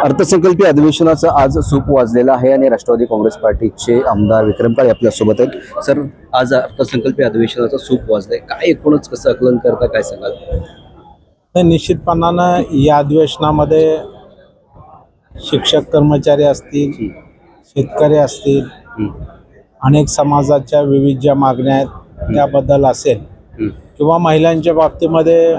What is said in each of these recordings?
अर्थसंकल्पीय अधिवेशनाचा आज सूप वाजलेला आहे आणि राष्ट्रवादी काँग्रेस पार्टीचे आमदार विक्रम काळे आपल्या सोबत आहेत। सर, आज अर्थसंकल्पीय अधिवेशनाचा सूप वाजलाय, काय एकूणच कसं आकलन करता, काय सांगाल? निश्चितपणानं या अधिवेशनामध्ये शिक्षक कर्मचारी असतील, शेतकरी असतील, अनेक समाजाच्या विविध ज्या मागण्या आहेत त्याबद्दल असेल किंवा महिलांच्या बाबतीमध्ये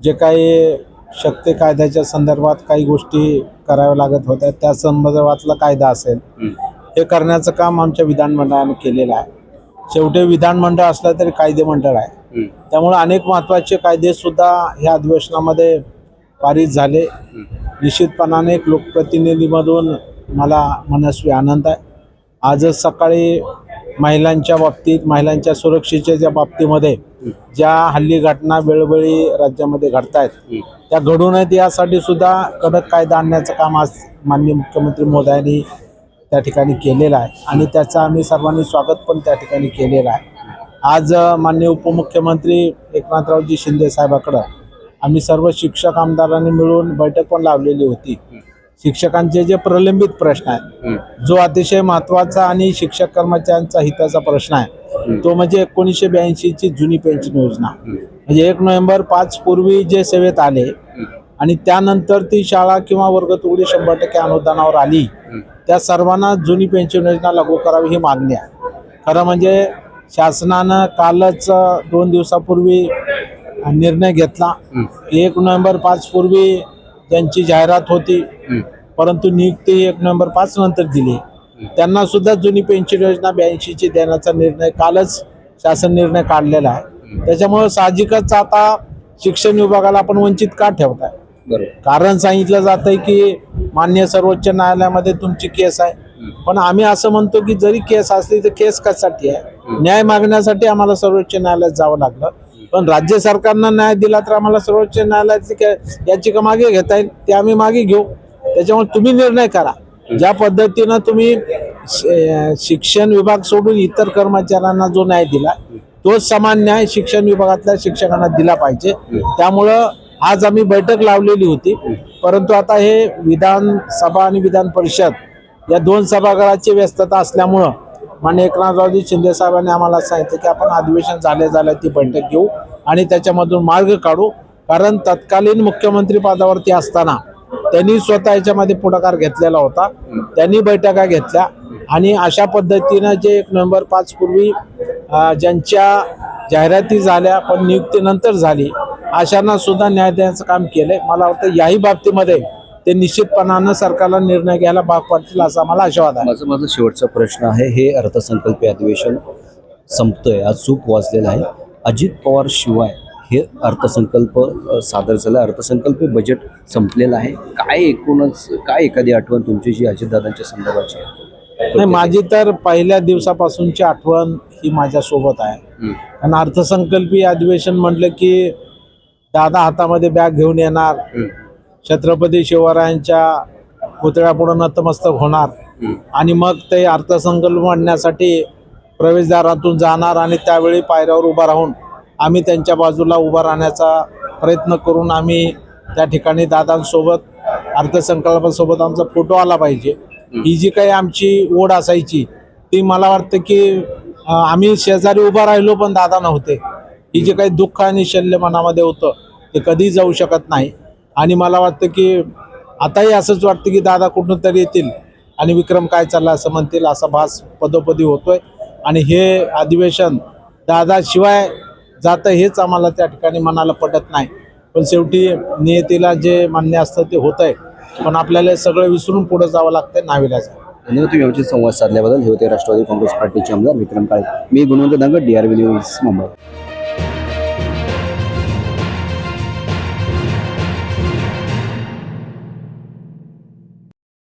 जे काही शक्ती कायद्याच्या संदर्भात काही गोष्टी कराव्या लागत होत्या त्या संदर्भातला कायदा असेल, हे करण्याचं काम आमच्या विधानमंडळाने केलेलं आहे। शेवटी विधानमंडळ असलं तरी कायदे मंडळ आहे, त्यामुळे अनेक महत्त्वाचे कायदे सुद्धा ह्या अधिवेशनामध्ये पारित झाले। निश्चितपणाने एक लोकप्रतिनिधीमधून मला मनस्वी आनंद आहे। आजच सकाळी महिलांच्या बाबतीत, महिलांच्या सुरक्षेच्या बाबतीमध्ये ज्या हल्ली घटना वेळोवेळी राज्यामध्ये घडत आहेत त्या घडू नयेत यासाठी सुद्धा कडक कायदा आणण्याचं काम आज माननीय मुख्यमंत्री महोदयांनी त्या ठिकाणी केलेलं आहे आणि त्याचं आम्ही सर्वांनी स्वागत पण त्या ठिकाणी केलेलं आहे। आज माननीय उपमुख्यमंत्री एकनाथरावजी शिंदे साहेबांकडं आम्ही सर्व शिक्षक आमदारांनी मिळून बैठक पण लावलेली होती। शिक्षकांचे जे प्रलंबित प्रश्न आहेत, जो अतिशय महत्त्वाचा आणि शिक्षक कर्मचाऱ्यांचा हिताचा प्रश्न आहे तो म्हणजे 1982 ची जुनी पेन्शन योजना, म्हणजे 1 नोव्हेंबर 5 पूर्वी जे सेवेत आले आणि त्यानंतर ती शाळा किंवा वर्गतुकडी 100% अनुदानावर आली, त्या सर्वांना जुनी पेन्शन योजना लागू करावी ही मागणी आहे। खरं म्हणजे शासनानं कालच 2 दिवसापूर्वी निर्णय घेतला। 1 नोव्हेंबर 5 पूर्वी त्यांची जाहिरात होती, परंतु नियुक्ती 1 नोव्हेंबर 5 नंतर दिली। त्यांना सुद्धा जुनी पेन्शन योजना 82 ची देण्याचा निर्णय कालच शासन निर्णय काढलेला आहे। त्याच्यामुळे साहजिकच आता शिक्षण विभागाला आपण वंचित का ठेवताय? कारण सांगितलं जातंय की मान्य सर्वोच्च न्यायालयामध्ये तुमची केस आहे, पण आम्ही असं म्हणतो की जरी केस असली तर केस कशासाठी आहे? न्याय मागण्यासाठी आम्हाला सर्वोच्च न्यायालयात जावं लागलं, पण राज्य सरकारनं न्याय दिला तर आम्हाला सर्वोच्च न्यायालयाची याचिका मागे घेता येईल, ते आम्ही मागे घेऊ। त्याच्यामुळे तुम्ही निर्णय करा, ज्या पद्धतीनं तुम्ही शिक्षण विभाग सोडून इतर कर्मचाऱ्यांना जो न्याय दिला तोच समान न्याय शिक्षण विभागातल्या शिक्षकांना दिला पाहिजे। त्यामुळं आज आम्ही बैठक लावलेली होती, परंतु आता हे विधानसभा आणि विधान परिषद या 2 सभागृहाची व्यस्तता असल्यामुळं माननीय एकनाथरावजी शिंदे साहेबांनी आम्हाला सांगितलं की आपण अधिवेशन झाल्या ती बैठक घेऊ आणि त्याच्यामधून मार्ग काढू। कारण तत्कालीन मुख्यमंत्री पदावरती असताना त्यांनी स्वतः याच्यामध्ये पुढाकार घेतलेला होता, त्यांनी बैठका घेतल्या आणि अशा पद्धतीनं जे 1 नोव्हेंबर 5 पूर्वी ज्यांच्या जाहिराती झाल्या पण नियुक्तीनंतर झाली अशांना सुद्धा न्याय देण्याचं काम केलंय। मला वाटतं याही बाबतीमध्ये ते निश्चितपणानं सरकारला निर्णय घ्यायला भाग पडतील असा मला आशावाद आहे। माझा शेवटचा प्रश्न आहे, हे अर्थसंकल्पीय अधिवेशन संपतंय, आज सूप वाजलेला आहे, अजित पवार शिवाय हे अर्थसंकल्प सादर झाला, अर्थसंकल्पीय बजेट संपलेलं आहे, काय एकूणच काय एखादी आठवण तुमची जी अजितदादांच्या संदर्भाची आहे? नाही, माझी तर पहिल्या दिवसापासूनची आठवण ही माझ्यासोबत आहे। आणि अर्थसंकल्पीय अधिवेशन म्हटलं की दादा हातामध्ये बॅग घेऊन येणार, छत्रपती शिवरायांच्या पुतळ्यापुढे नतमस्तक होणार आणि मग ते अर्थसंकल्प मांडण्यासाठी प्रवेशद्वारातून जाणार आणि त्यावेळी पायऱ्यावर उभा राहून आम्ही त्यांच्या बाजूला उभा राहण्याचा प्रयत्न करून आम्ही त्या ठिकाणी दादांसोबत अर्थसंकल्पासोबत आमचा फोटो आला पाहिजे, ही जी काही आमची ओढ असायची ती मला वाटतं की आम्ही शेजारी उभा राहिलो पण दादा नव्हते, ही जे काही दुःख आणि शल्य मनामध्ये होतं ते कधी जाऊ शकत नाही। आणि मला वाटतं की आताही असंच वाटतं की दादा कुठून तरी येतील आणि विक्रम काय चालला असं म्हणतील, असा भास पदोपदी होतोय आणि हे अधिवेशन दादाशिवाय जातं हेच आम्हाला त्या ठिकाणी मनाला पटत नाही। पण शेवटी नियतीला जे मान्य असतं ते होतंय, पण आपल्याला सगळं विसरून पुढे जावं लागतंय नाविलाजाने। धन्यवाद तुम्ही आमची संवाद साधल्याबद्दल। हे होते राष्ट्रवादी काँग्रेस पार्टीचे आमदार विक्रम काळे। मी गुणवंत दांगट, DRV न्यूज, मुंबई।